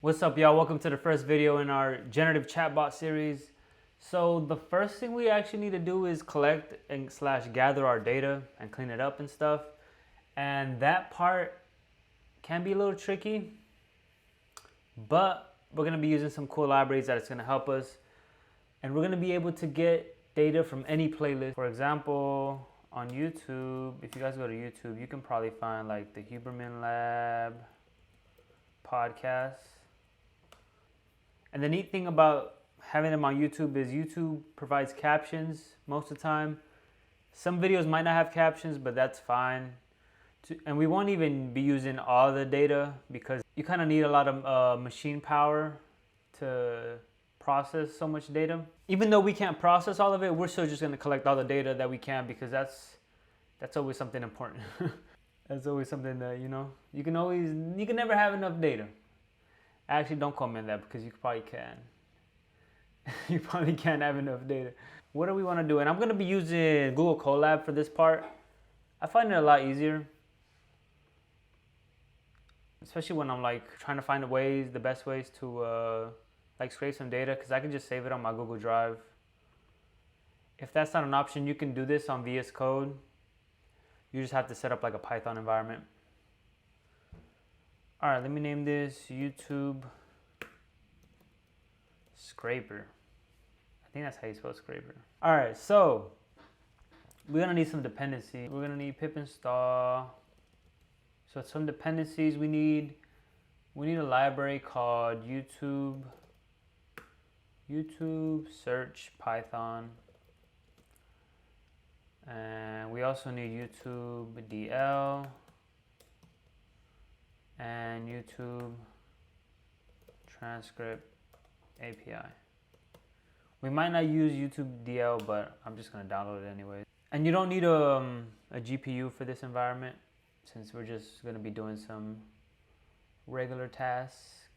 What's up, y'all? Welcome to the first video in our generative chatbot series. So the first thing we actually need to do is collect and gather our data and clean it up and stuff. And that part can be a little tricky, but we're gonna be using some cool libraries that it's gonna help us. And we're gonna be able to get data from any playlist. For example, on YouTube, if you guys go to YouTube, you can probably find like the Huberman Lab podcast. And the neat thing about having them on YouTube is YouTube provides captions most of the time. Some videos might not have captions, but that's fine. And we won't even be using all the data because you kind of need a lot of machine power to process so much data. Even though we can't process all of it, we're still just going to collect all the data that we can because that's always something important. That's always something that, you can never have enough data. Actually, don't comment that because you probably can. You probably can't have enough data. What do we want to do? And I'm going to be using Google Colab for this part. I find it a lot easier. Especially when I'm like trying to find the best ways to scrape some data, because I can just save it on my Google Drive. If that's not an option, you can do this on VS Code. You just have to set up like a Python environment. All right, let me name this YouTube Scraper. I think that's how you spell scraper. All right, so we're gonna need some dependency. We're gonna need pip install. So some dependencies we need a library called YouTube search Python. And we also need YouTube DL and YouTube transcript API. We might not use YouTube DL, but I'm just gonna download it anyway. And you don't need a GPU for this environment since we're just gonna be doing some regular tasks.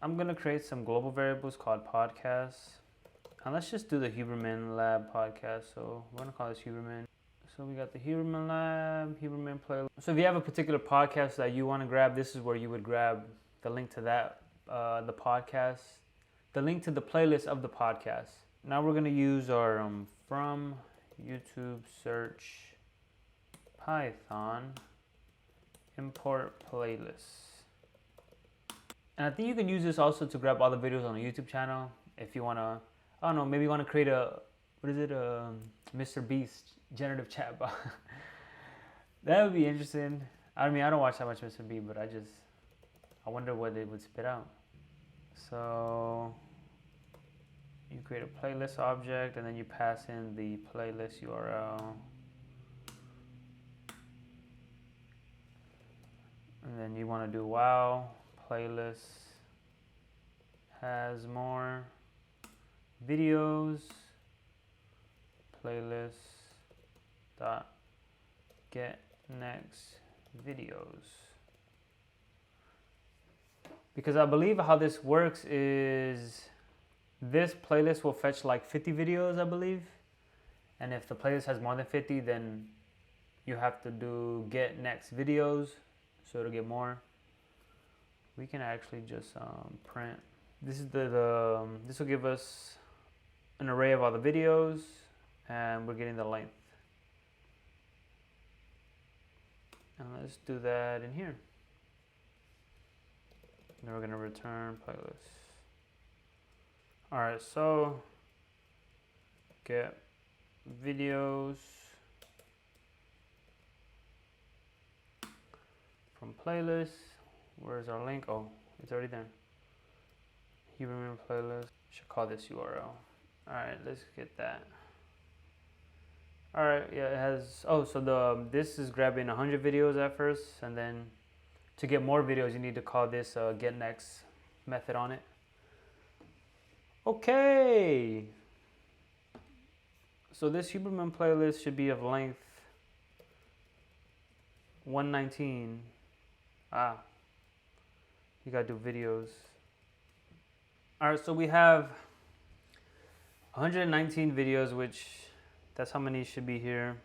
I'm gonna create some global variables called podcasts. And let's just do the Huberman Lab podcast. So we're gonna call this Huberman. So we got the Huberman Lab, Huberman playlist. So if you have a particular podcast that you want to grab, this is where you would grab the link to that, the podcast, the link to the playlist of the podcast. Now we're going to use our from YouTube search Python import playlists. And I think you can use this also to grab all the videos on a YouTube channel if you want to, I don't know, maybe you want to create Mr. Beast generative chatbot. That would be interesting. I mean, I don't watch that much Mr. Beast, but I wonder what it would spit out. So you create a playlist object and then you pass in the playlist URL. And then you want to do wow playlist has more videos playlist dot get next videos, because I believe how this works is this playlist will fetch like 50 videos, I believe, and if the playlist has more than 50, then you have to do get next videos, so it'll get more. We can actually just print. This is this will give us an array of all the videos, and we're getting the length. And let's do that in here. Then we're going to return playlist. All right, so get videos from playlist. Where's our link? Oh, it's already there. Huberman playlist. Should call this URL. All right, let's get that. All right, yeah, it has, so this is grabbing 100 videos at first, and then to get more videos, you need to call this get next method on it. Okay. So this Huberman playlist should be of length 119. You gotta do videos. All right, so we have 119 videos, which that's how many should be here.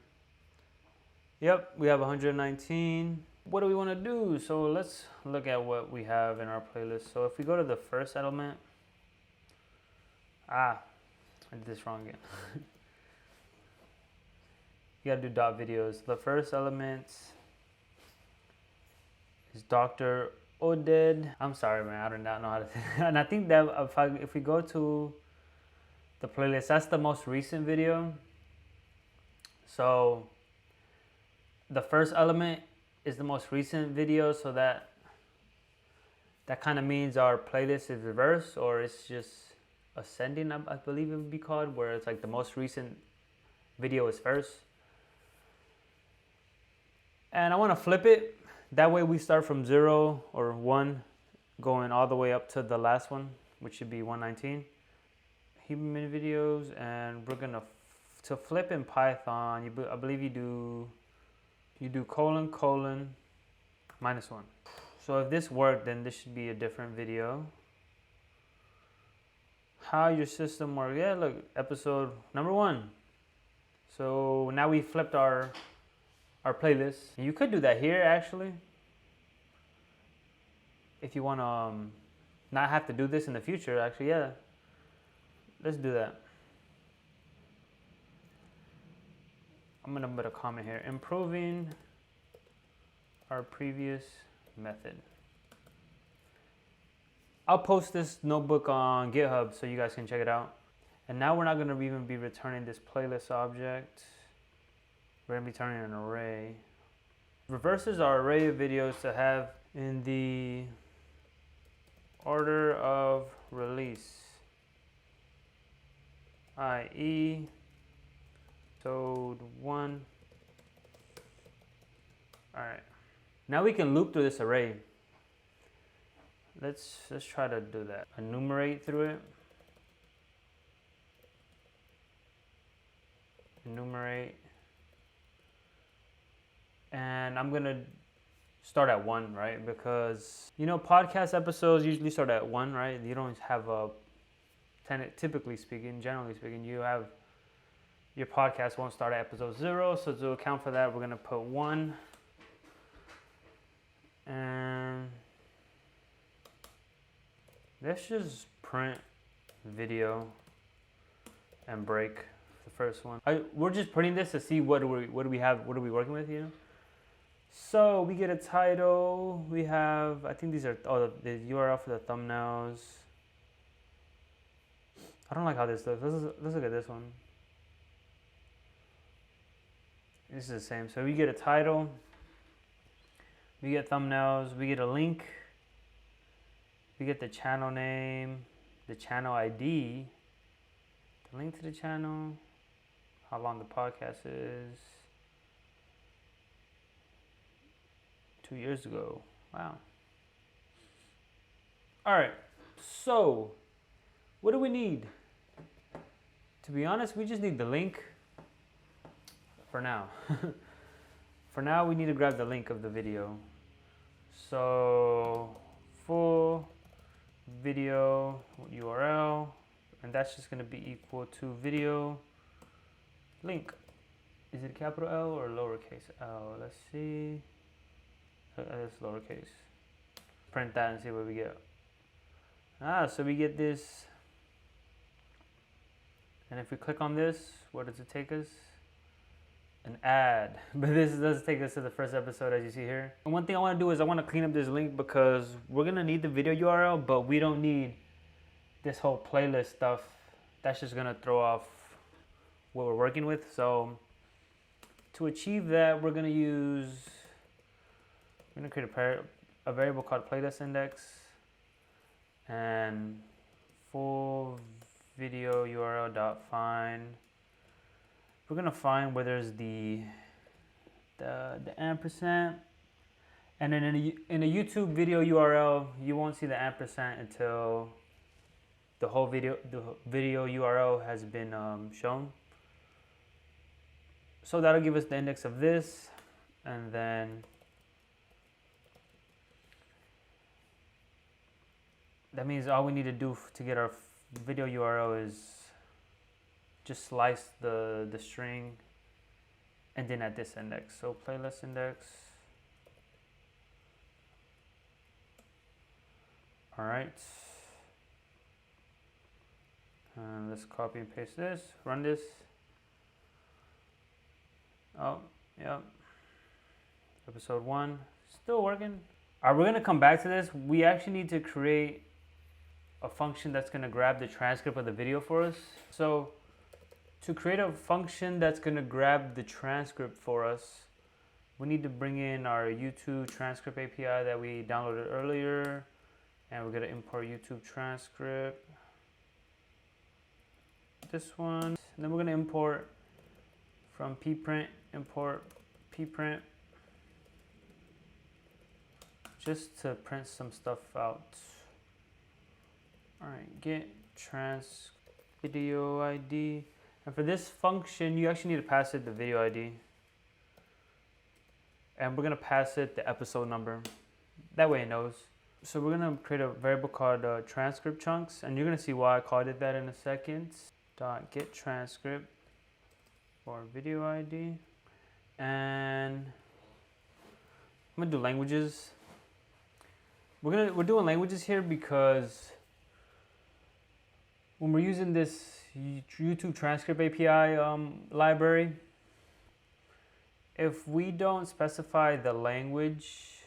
Yep, we have 119. what do we want to do? So let's look at what we have in our playlist. So if we go to the first element, I did this wrong again. You gotta do dot videos. The first element is Dr. Oded. I'm sorry, man. I do not know how to say that. And I think that if we go to the playlist, that's the most recent video. So the first element is the most recent video, so that kind of means our playlist is reversed, or it's just ascending, I believe it would be called, where it's like the most recent video is first. And I want to flip it. That way we start from 0 or 1 going all the way up to the last one, which should be 119. Human videos, and we're gonna to flip in Python. I believe you do colon -1. So if this worked, then this should be a different video. How your system works? Yeah, look, episode number 1. So now we flipped our playlist. You could do that here actually, if you want to not have to do this in the future. Actually, yeah, let's do that. I'm gonna put a comment here: improving our previous method. I'll post this notebook on GitHub so you guys can check it out. And now we're not gonna even be returning this playlist object. We're gonna be turning an array. Reverses our array of videos to have in the order of release, i.e. episode 1. All right. Now we can loop through this array. Let's try to do that. Enumerate through it. Enumerate. And I'm gonna start at 1, right? Because podcast episodes usually start at 1, right? You don't have typically speaking, generally speaking, you have your podcast won't start at episode 0. So to account for that, we're gonna put 1. And let's just print video and break the first one. We're just printing this to see what do we have, what are we working with, So we get a title. We have, I think these are the URL for the thumbnails. I don't like how this looks. Let's look at this one. This is the same. So we get a title. We get thumbnails. We get a link. We get the channel name, the channel ID, the link to the channel, how long the podcast is. 2 years ago. Wow. All right. So, what do we need? To be honest, we just need the link for now. For now, we need to grab the link of the video. So, full video URL, and that's just going to be equal to video link. Is it capital L or lowercase L? Let's see. It's lowercase. Print that and see what we get. So we get this, and if we click on this, where does it take us? An ad. But this does take us to the first episode, as you see here. And one thing I want to do is I want to clean up this link, because we're gonna need the video URL, but we don't need this whole playlist stuff. That's just gonna throw off what we're working with. So to achieve that, we're gonna create a variable called playlist index, and full video URL dot find. We're gonna find where there's the ampersand, and then in a YouTube video URL, you won't see the ampersand until the video URL has been shown. So that'll give us the index of this, and then that means all we need to do to get our video URL is just slice the string and then at this index. So playlist index All right. And let's copy and paste this, run this. Oh, yep. Episode 1, still working. All right, we're gonna come back to this. We actually need to create a function that's gonna grab the transcript of the video for us. So to create a function that's gonna grab the transcript for us, we need to bring in our YouTube transcript API that we downloaded earlier, and we're gonna import YouTube transcript. This one, and then we're gonna import from pprint, import pprint, just to print some stuff out. All right, get trans video ID. And for this function, you actually need to pass it the video ID. And we're gonna pass it the episode number. That way it knows. So we're gonna create a variable called transcript chunks, and you're gonna see why I called it that in a second. Dot get transcript for video ID. And I'm gonna do languages. We're doing languages here because when we're using this YouTube transcript API library, if we don't specify the language,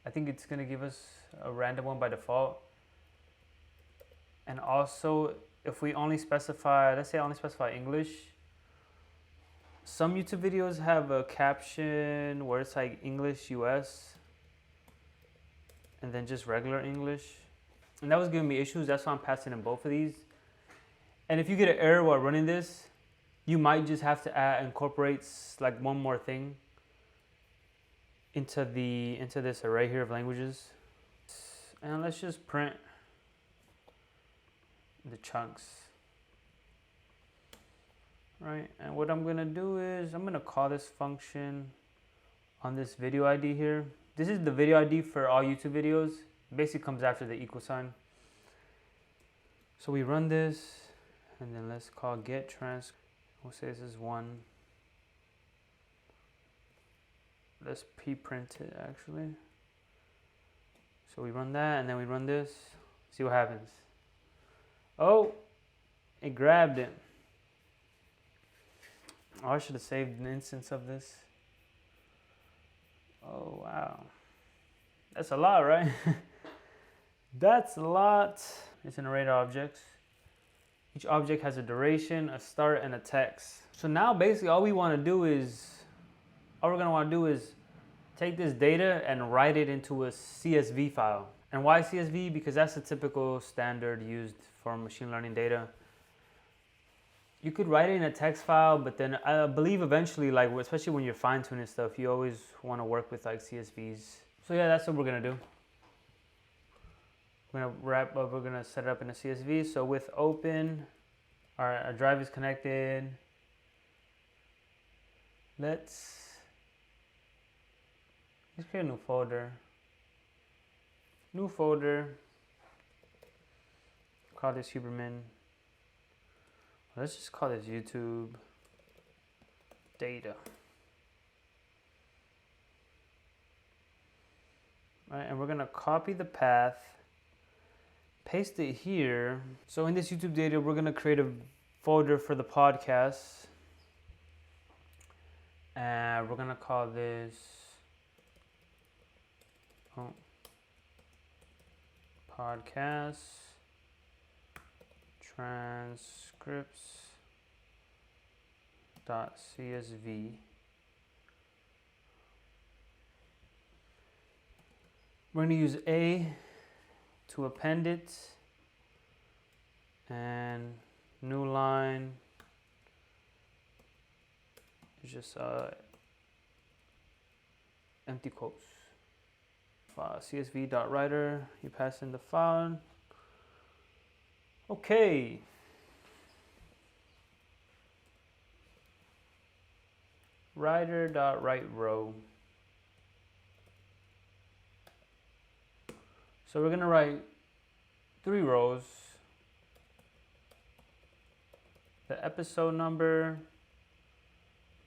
I think it's gonna give us a random one by default. And also, if we only specify, let's say I only specify English, some YouTube videos have a caption where it's like English US and then just regular English. And that was giving me issues. That's why I'm passing in both of these. And if you get an error while running this, you might just have to incorporate like one more thing into this array here of languages. And let's just print the chunks. Right, and what I'm gonna do is I'm gonna call this function on this video ID here. This is the video ID for all YouTube videos. It basically comes after the equal sign. So we run this, and then let's call get trans. We'll say this is 1. Let's pre-print it actually. So we run that, and then we run this. See what happens. Oh, it grabbed it. Oh, I should have saved an instance of this. Oh, wow. That's a lot, right? That's a lot. It's an array of objects. Each object has a duration, a start, and a text. So now basically all we're gonna do is take this data and write it into a CSV file. And why CSV? Because that's the typical standard used for machine learning data. You could write it in a text file, but then I believe eventually, like especially when you're fine-tuning stuff, you always want to work with like CSVs. So yeah, that's what we're gonna do. We're gonna set it up in a CSV. So with open, our drive is connected. Let's create a new folder. New folder. Call this Huberman. Let's just call this YouTube data. All right, and we're gonna copy the path, paste it here. So in this YouTube data, we're gonna create a folder for the podcast. And we're gonna call this podcast transcripts.csv. We're going to use A to append it, and new line is just empty quotes. CSV.writer, you pass in the file. Okay. Writer.writeRow. So we're gonna write 3 rows. The episode number,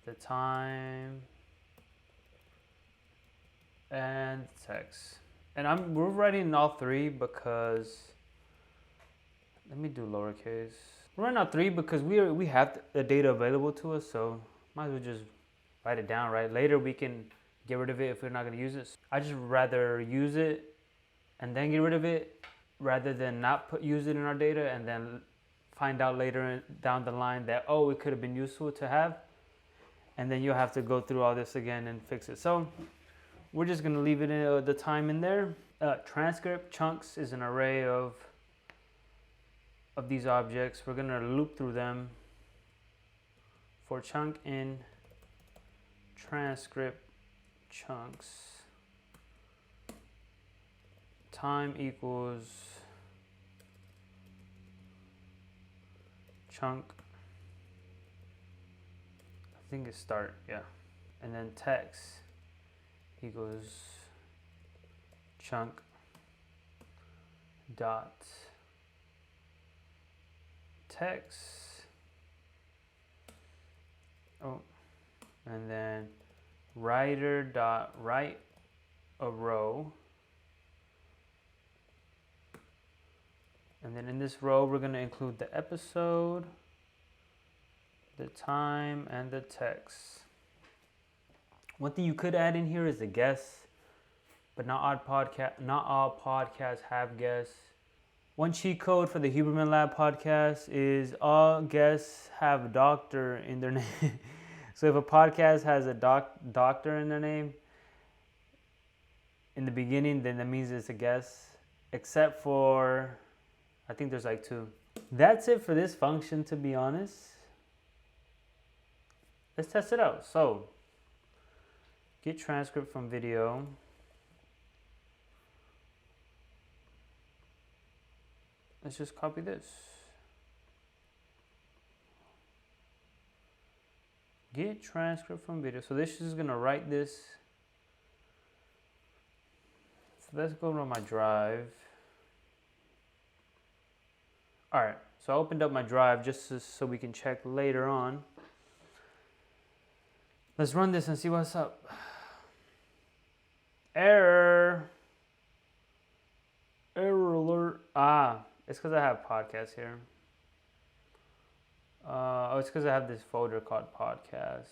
the time, and text. And we're writing all three because, let me do lowercase. We're writing all three because we have the data available to us, so might as well just write it down, right? Later we can get rid of it if we're not going to use it. I just rather use it and then get rid of it rather than not use it in our data and then find out later down the line that, oh, it could have been useful to have. And then you'll have to go through all this again and fix it. So we're just going to leave it in the time in there. Transcript chunks is an array of these objects. We're going to loop through them. For chunk in transcript chunks, time equals chunk, I think it's start, yeah. And then text equals chunk dot text. Oh, and then writer dot write a row. And then in this row, we're going to include the episode, the time, and the text. One thing you could add in here is a guess, but not all podcasts have guests. One cheat code for the Huberman Lab podcast is all guests have doctor in their name. So if a podcast has a doctor in their name in the beginning, then that means it's a guest, except for, I think there's like 2. That's it for this function, to be honest. Let's test it out. So get transcript from video. Let's just copy this. Get transcript from video. So this is gonna write this. So let's go to my drive. All right, so I opened up my drive just so we can check later on. Let's run this and see what's up. Error. Error alert. It's because I have podcasts here. It's because I have this folder called podcasts.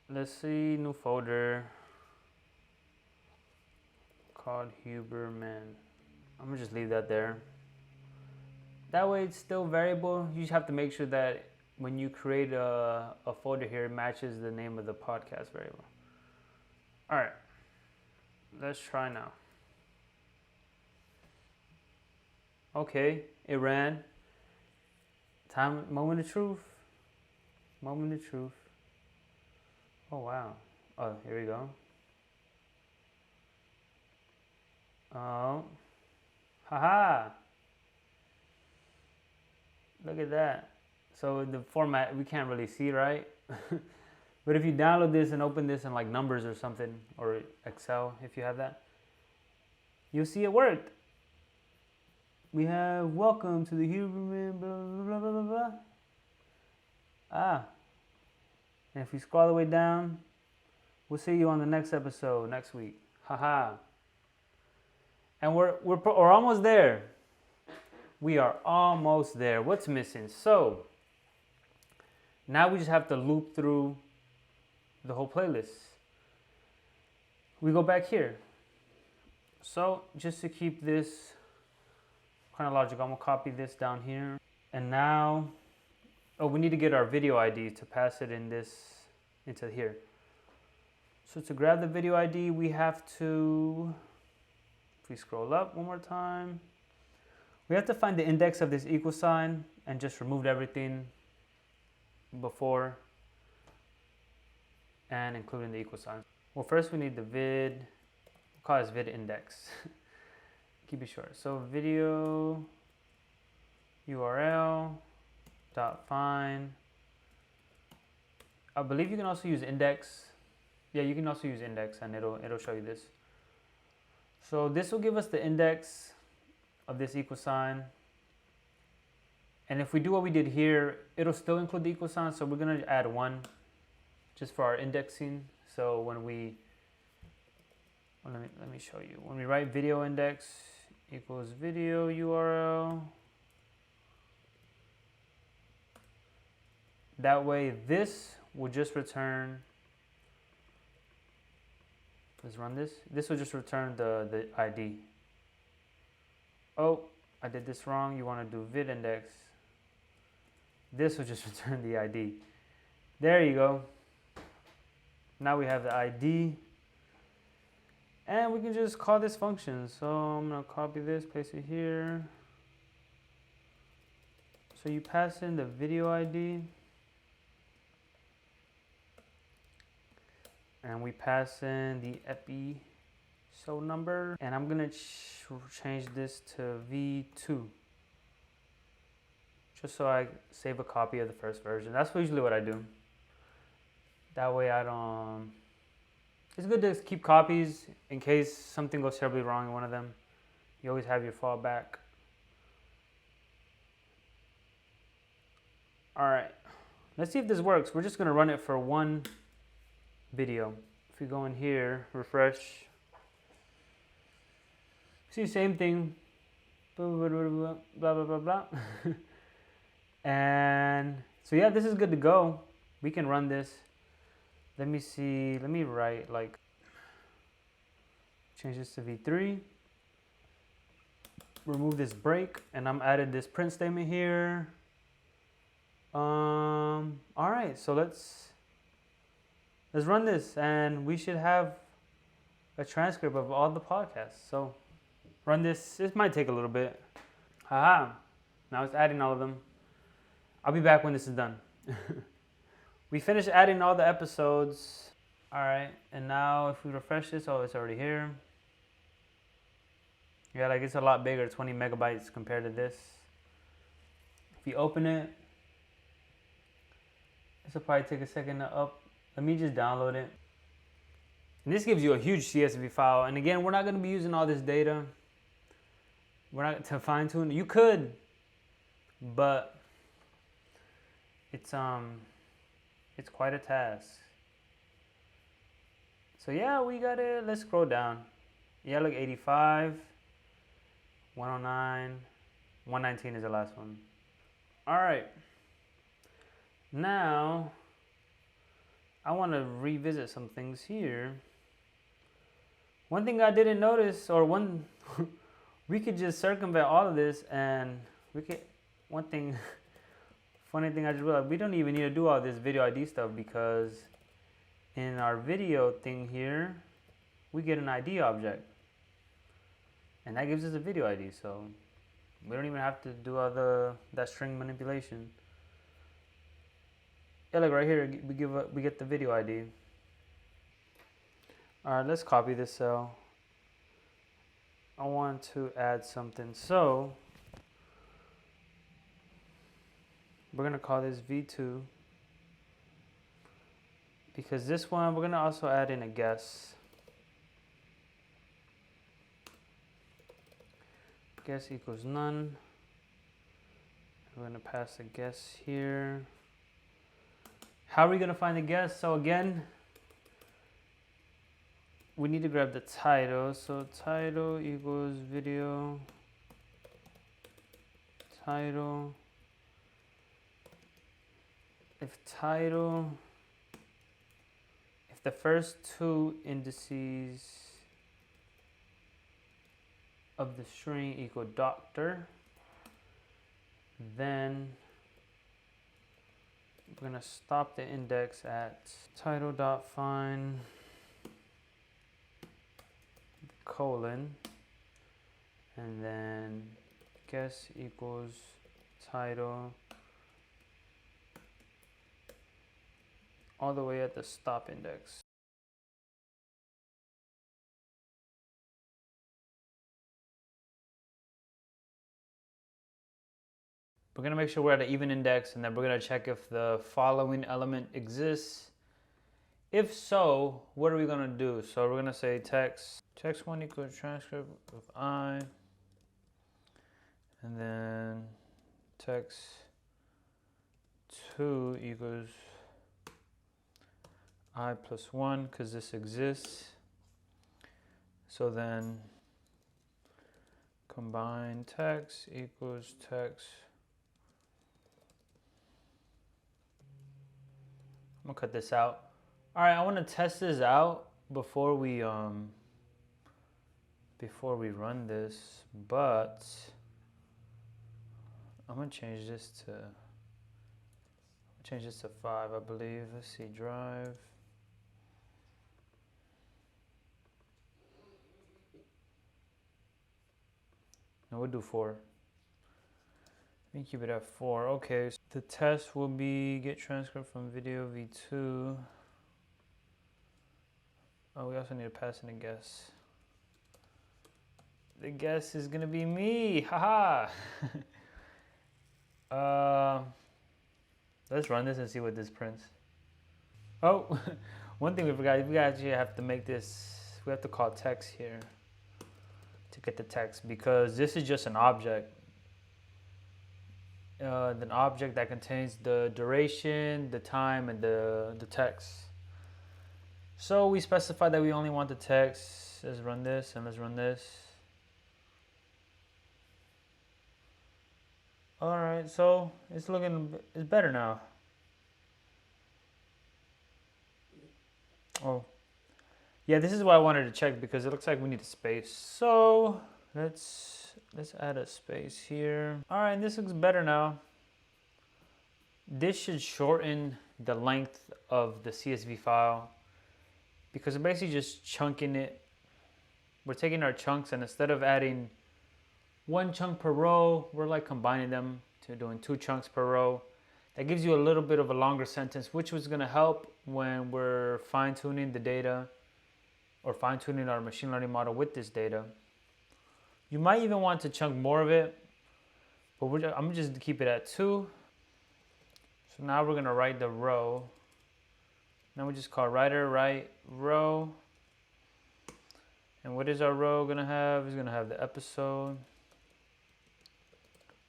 Let's see, new folder called Huberman. I'm gonna just leave that there. That way it's still variable. You just have to make sure that when you create a folder here, it matches the name of the podcast variable. All right, let's try now. Okay, it ran. Moment of truth. Moment of truth. Oh, wow. Oh, here we go. Oh. Haha. Look at that. So the format, we can't really see, right? But if you download this and open this in like Numbers or something, or Excel, if you have that, you'll see it worked. We have welcome to the Huberman, blah, blah, blah, blah, blah. And if we scroll all the way down, we'll see you on the next episode next week. Haha. And we're almost there. We are almost there. What's missing? So now we just have to loop through the whole playlist. We go back here. So just to keep this chronological, I'm gonna copy this down here. And now, we need to get our video ID to pass it into here. So to grab the video ID, we have to, if we scroll up one more time, we have to find the index of this equal sign and just remove everything before and including the equal sign. Well, first we need the vid, we'll call this vid index. Keep it short. So video URL dot find. I believe you can also use index. Yeah, you can also use index and it'll show you this. So this will give us the index of this equal sign. And if we do what we did here, it'll still include the equal sign. So we're gonna add 1 just for our indexing. So when we Well, let me show you. When we write video index equals video URL, that way this will just return, let's run this. This will just return the ID. Oh, I did this wrong. You want to do vid index. This will just return the ID. There you go. Now we have the ID. And we can just call this function. So I'm going to copy this, paste it here. So you pass in the video ID. And we pass in the episode number. And I'm going to change this to V2. Just so I save a copy of the first version. That's usually what I do. That way I don't... It's good to keep copies in case something goes terribly wrong in one of them. You always have your fallback. All right, let's see if this works. We're just gonna run it for one video. If we go in here, refresh, see the same thing, blah, blah, blah, blah, blah, blah, blah. And so yeah, this is good to go. We can run this. Let me see, let me write like, change this to V3, remove this break, and I'm added this print statement here. All right, so let's run this, and we should have a transcript of all the podcasts. So run this. It might take a little bit. Haha, now it's adding all of them. I'll be back when this is done. We finished adding all the episodes. All right, and now if we refresh this, oh, it's already here. Yeah, like it's a lot bigger, 20 megabytes compared to this. If you open it, this will probably take a second to up. Let me just download it. And this gives you a huge CSV file. And again, we're not gonna be using all this data. We're not to fine tune. You could, but it's quite a task. So yeah, we got it. Let's scroll down. Yeah, look, 85, 109, 119 is the last one. All right. Now, I want to revisit some things here. One thing I didn't notice, or we could just circumvent all of this, and we could, funny thing I just realized, we don't even need to do all this video ID stuff, because in our video thing here, we get an ID object. And that gives us a video ID, so we don't even have to do all that string manipulation. Yeah, like right here, we get the video ID. All right, let's copy this cell. I want to add something, so we're gonna call this V2, because this one, we're gonna also add in a guess. Guess equals none. We're gonna pass a guess here. How are we gonna find the guess? So again, we need to grab the title. So title equals video title. If the first two indices of the string equal doctor, then we're gonna stop the index at title.find colon, and then guess equals title all the way at the stop index. We're gonna make sure we're at an even index, and then we're gonna check if the following element exists. If so, what are we gonna do? So we're gonna say text1 equals transcript of I, and then text2 equals I plus 1, because this exists. So then combine text equals text. I'm gonna cut this out. All right, I want to test this out before we run this, but I'm gonna change this to 5, I believe. Let's see, drive. No, we'll do 4. Let me keep it at 4. Okay, so the test will be get transcript from video v2. Oh, we also need to pass in a guess. The guess is gonna be me, haha. Let's run this and see what this prints. Oh, one thing we forgot, we actually have to make this, we have to call text here to get the text, because this is just an object. An object that contains the duration, the time, and the text. So we specify that we only want the text. Let's run this and let's run this. All right, so it's better now. Oh, yeah, this is what I wanted to check because it looks like we need a space. So let's add a space here. All right, this looks better now. This should shorten the length of the CSV file because we're basically just chunking it. We're taking our chunks and instead of adding 1 chunk per row, we're like combining them to doing 2 chunks per row. That gives you a little bit of a longer sentence, which was gonna help when we're fine-tuning the data or fine-tuning our machine learning model with this data. You might even want to chunk more of it, but I'm just gonna keep it at 2. So now we're gonna write the row. Now we just call writer, write row. And what is our row gonna have? It's gonna have the episode.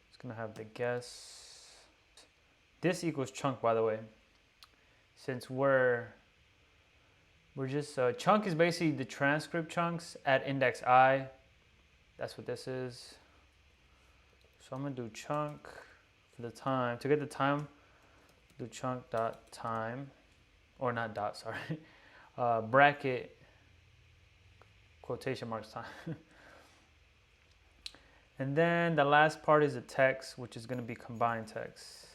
It's gonna have the guess. This equals chunk, by the way. Since we're just, chunk is basically the transcript chunks at index I. That's what this is. So I'm gonna do chunk for the time. To get the time, do chunk dot time, or not dot, sorry. Bracket, quotation marks time. And then the last part is the text, which is gonna be combined text.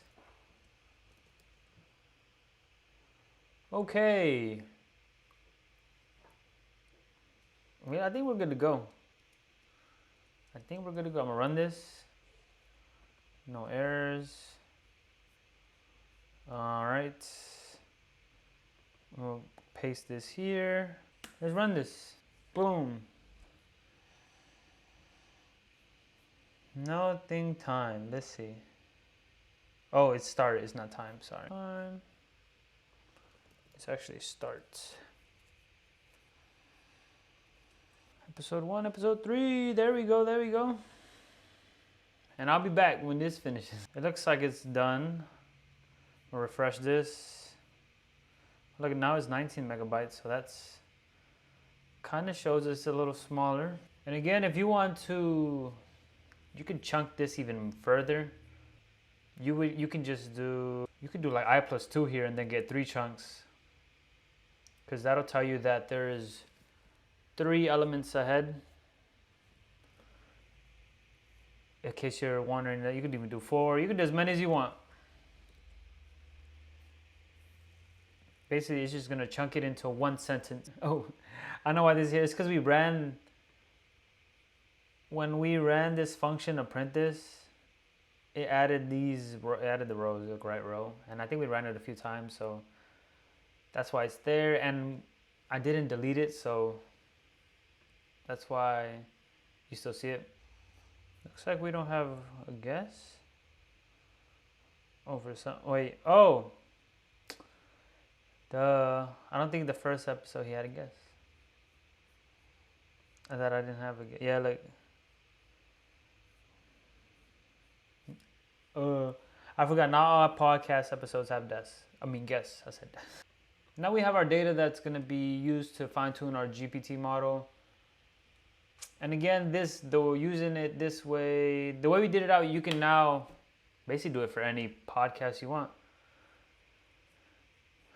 Okay. I think we're good to go. I'm gonna run this. No errors. All right. We'll paste this here. Let's run this. Boom. Nothing time. Let's see. Oh, it's started. It's not time. Sorry. Time. It's actually start. Episode 1, episode 3. There we go. There we go. And I'll be back when this finishes. It looks like it's done. We'll refresh this. Look, now it's 19 megabytes, so that's kind of shows it's a little smaller. And again, if you want to, you can chunk this even further. You can just do, you can do like I+2 here and then get 3 chunks. Because that'll tell you that there is 3 elements ahead. In case you're wondering that, you can even do 4. You can do as many as you want. Basically, it's just gonna chunk it into 1 sentence. Oh, I know why this is here. It's because when we ran this function to print this, it added the rows, the right row. And I think we ran it a few times, so that's why it's there. And I didn't delete it, so that's why you still see it. Looks like we don't have a guess. Over some, wait, oh. I don't think the first episode he had a guess. I thought I didn't have a guess. Yeah, like. I forgot, not all podcast episodes have guess. I said guess. Now we have our data that's going to be used to fine tune our GPT model. And again, though using it this way, the way we did it out, you can now basically do it for any podcast you want.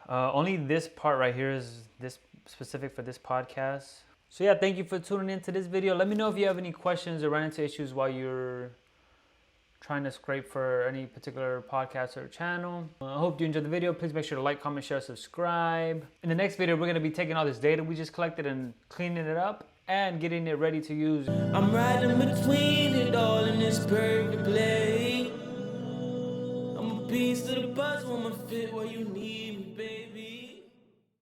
Only this part right here is this specific for this podcast. So yeah, thank you for tuning into this video. Let me know if you have any questions or run into issues while you're trying to scrape for any particular podcast or channel. I hope you enjoyed the video. Please make sure to like, comment, share, subscribe. In the next video, we're going to be taking all this data we just collected and cleaning it up and getting it ready to use. I'm riding between it all in this perfect play. I'm a piece of the puzzle, I'm a fit where you need me.